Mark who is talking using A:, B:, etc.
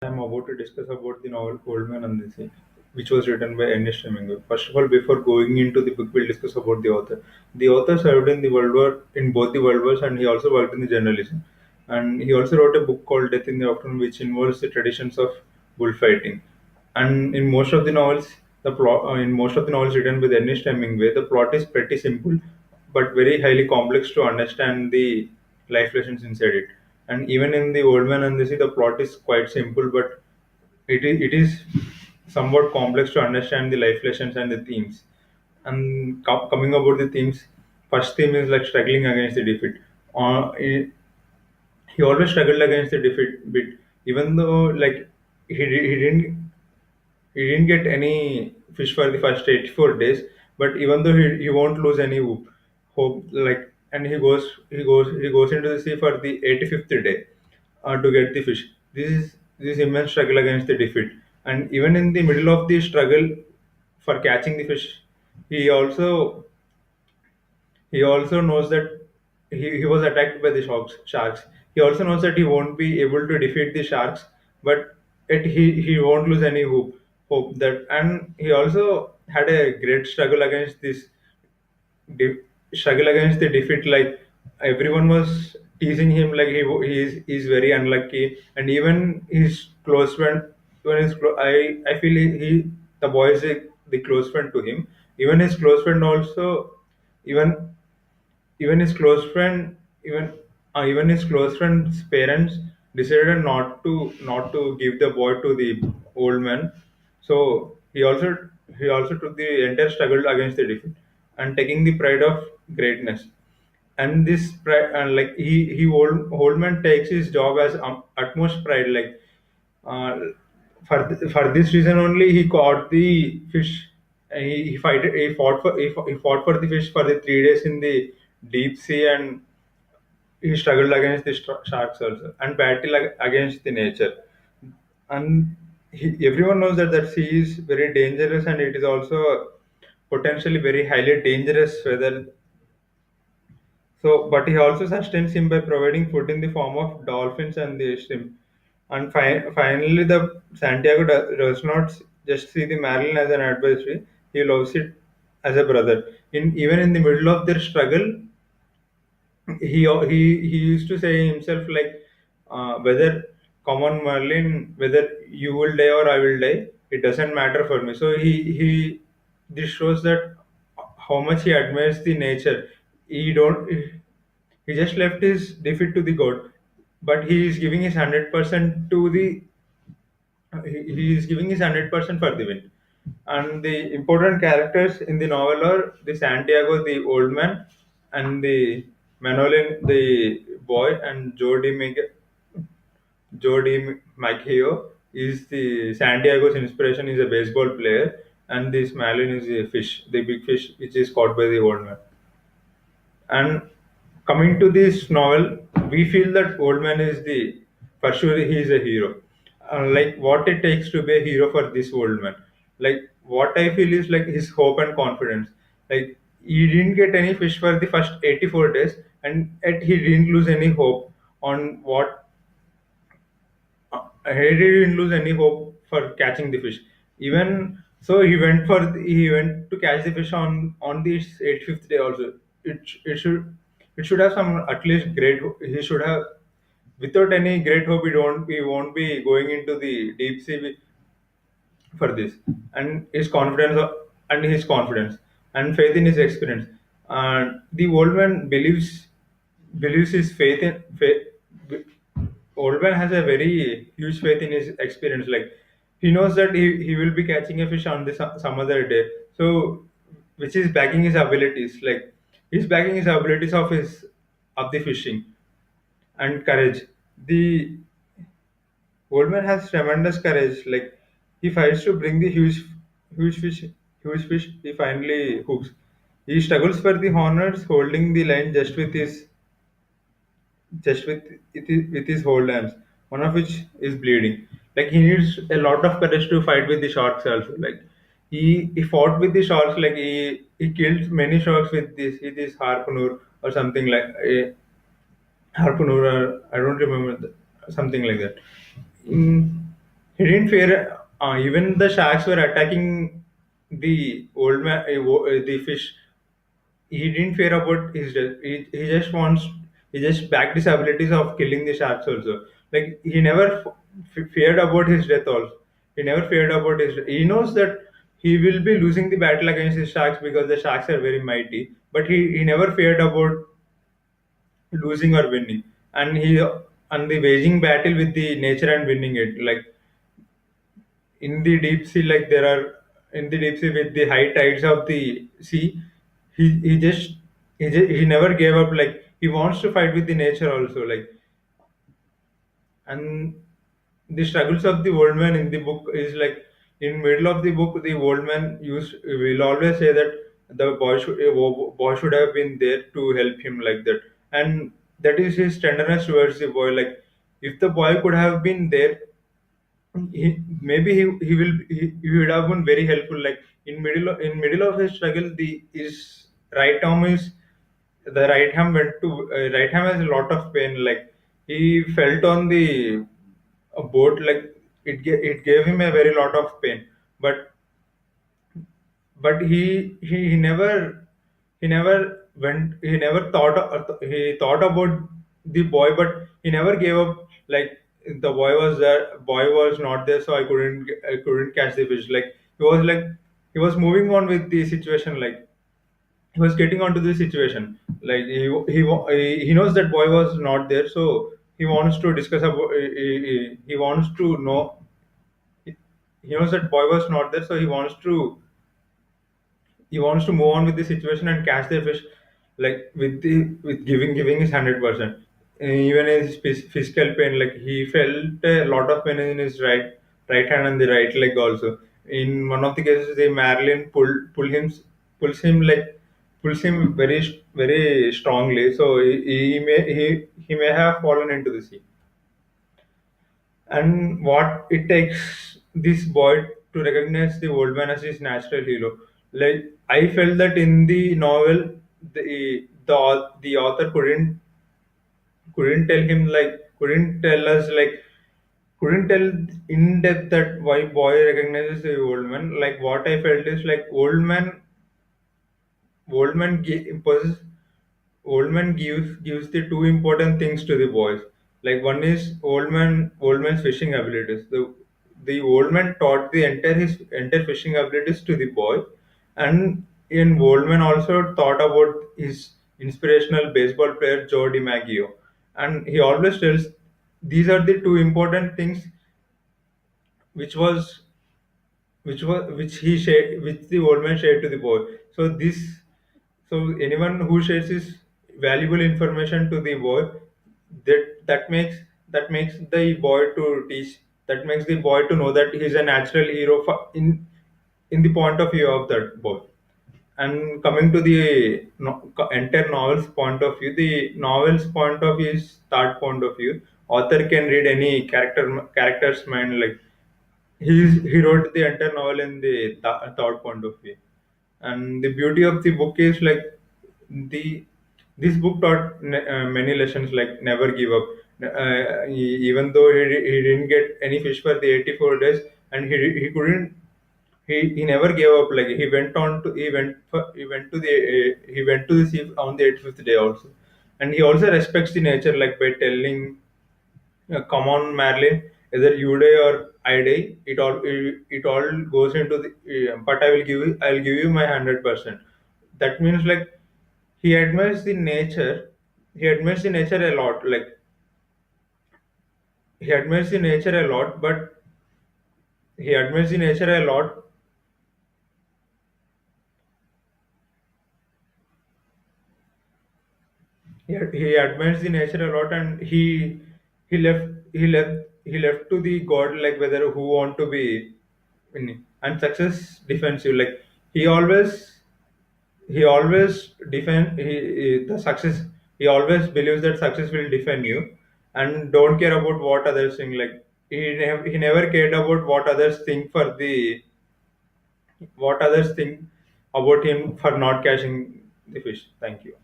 A: I'm about to discuss about the novel Old Man and the Sea, which was written by Ernest Hemingway. First of all, before going into the book, we'll discuss about the author. The author served in the World War in both the World Wars, and he also worked in the journalism. And he also wrote a book called Death in the Afternoon, which involves the traditions of bullfighting. And in most of the novels, in most of the novels written by Ernest Hemingway, the plot is pretty simple, but very highly complex to understand the life lessons inside it. And even in the Old Man and the Sea, the plot is quite simple, but it is somewhat complex to understand the life lessons and the themes. And coming about the themes, first theme is like struggling against the defeat. He always struggled against the defeat bit, even though like he didn't get any fish for the first 84 days, but even though he won't lose any hope, like, and he goes into the sea for the 85th day to get the fish. This immense struggle against the defeat, and even in the middle of the struggle for catching the fish, he also he also knows that he was attacked by the sharks. He also knows that he won't be able to defeat the sharks, but he won't lose any hope that. And he also had a great struggle against this de- struggle against the defeat. Like, everyone was teasing him, like he's very unlucky, and even his close friend, even I feel the boy is the close friend to him. Even his close friend also, even even his close friend even even his close friend's parents decided not to give the boy to the old man. So he also took the entire struggle against the defeat and taking the pride of greatness. And this pride, and like old man takes his job as utmost pride, like, uh, for this reason only he caught the fish. He fought for the fish for the 3 days in the deep sea, and he struggled against the sharks also and battle against the nature. And everyone knows that sea is very dangerous, and it is also potentially very highly dangerous weather. So, but he also sustains him by providing food in the form of dolphins and the shrimp. And finally, the Santiago does not just see the Marilyn as an adversary; he loves it as a brother. In even in the middle of their struggle, he used to say himself, like, whether come on Merlin, whether you will die or I will die, it doesn't matter for me. So he this shows that how much he admires the nature. He just left his defeat to the god, but he is giving his 100% to the he is giving his 100% for the win. And the important characters in the novel are the Santiago, the old man, and the Manolin, the boy, and Jody Maghio is the Santiago's inspiration. Is a baseball player, and this Malin is a fish, the big fish which is caught by the old man. And coming to this novel, we feel that Old Man is the for sure he is a hero. Like, what it takes to be a hero for this old man. Like, what I feel is like his hope and confidence. Like, he didn't get any fish for the first 84 days, and yet he didn't lose any hope on what he didn't lose any hope for catching the fish. Even so, he went to catch the fish on the 85th day also. It should have some at least great. He should have, without any great hope. He won't be going into the deep sea for this. And his confidence and faith in his experience. And the old man believes his faith. Old man has a very huge faith in his experience. Like, he knows that he will be catching a fish on this some other day. So, which is backing his abilities. Like, he's backing his abilities of the fishing and courage. The old man has tremendous courage. Like, he fights to bring the huge fish, huge fish. He finally hooks. He struggles for the honors, holding the line just with his whole hands, one of which is bleeding. Like, he needs a lot of courage to fight with the sharks also. Like, he fought with the sharks. Like, he killed many sharks with this harpoon or something like a harpoon, or I don't remember something like that. Mm, He didn't fear. Even the sharks were attacking the old man, the fish. He didn't fear about his death. He just wants. He just backed his abilities of killing the sharks also. Like he never feared about his death also. He never feared about his. He knows that he will be losing the battle against the sharks because the sharks are very mighty. But he never feared about losing or winning. And the waging battle with the nature and winning it. Like in the deep sea, like there are in the deep sea with the high tides of the sea, he never gave up. Like he wants to fight with the nature also. Like, and the struggles of the old man in the book is like, in middle of the book the old man used will always say that the boy should have been there to help him, like that. And that is his tenderness towards the boy. Like if the boy could have been there, maybe he would have been very helpful. Like in middle of his struggle, the his right arm is the right hand went to right hand has a lot of pain. Like he felt on the boat, like it gave him a very lot of pain. But but he never he thought about the boy, but he never gave up. Like the boy was not there, so I couldn't catch the fish. Like he was moving on with the situation. Like he was getting onto the situation. Like he knows that boy was not there, so he wants to discuss about he wants to know. He knows that boy was not there, so he wants to move on with the situation and catch the fish, like with giving his 100%. Even his physical pain, like he felt a lot of pain in his right hand and the right leg also. In one of the cases, the Marilyn pulls him like pulls him very strongly, so he may have fallen into the sea. And what it takes this boy to recognize the old man as his natural hero. Like I felt that in the novel, the author couldn't tell him, like couldn't tell us, like couldn't tell in depth that why boy recognizes the old man. Like what I felt is like old man possesses Oldman gives the two important things to the boys. Like one is old man's fishing abilities. The old man taught the entire fishing abilities to the boy, and in Oldman also taught about his inspirational baseball player Joe DiMaggio, and he always tells these are the two important things which was which the old man shared to the boy. So anyone who shares this valuable information to the boy, that makes the boy to teach that makes the boy to know that he's a natural hero in the point of view of that boy. And coming to the entire novel's point of view, the novel's point of view is third point of view. Author can read any character's mind. Like he wrote the entire novel in the third point of view. And the beauty of the book is like the this book taught many lessons, like never give up. Even though he didn't get any fish for the 84 days, and he couldn't he never gave up. Like he went to the sea on the 85th day also. And he also respects the nature, like by telling, come on, Marilyn, either you die or I die. It all goes into the. But I'll give you my 100%. That means like he admires the nature. He admires the nature a lot. Like he admires the nature a lot, but he admires the nature a lot. He admires the nature a lot, and he left to the god, like whether who want to be winning. And success defends you. Like he always he always defend the success. He always believes that success will defend you, and don't care about what others think. Like he never cared about what others think about him for not catching the fish. Thank you.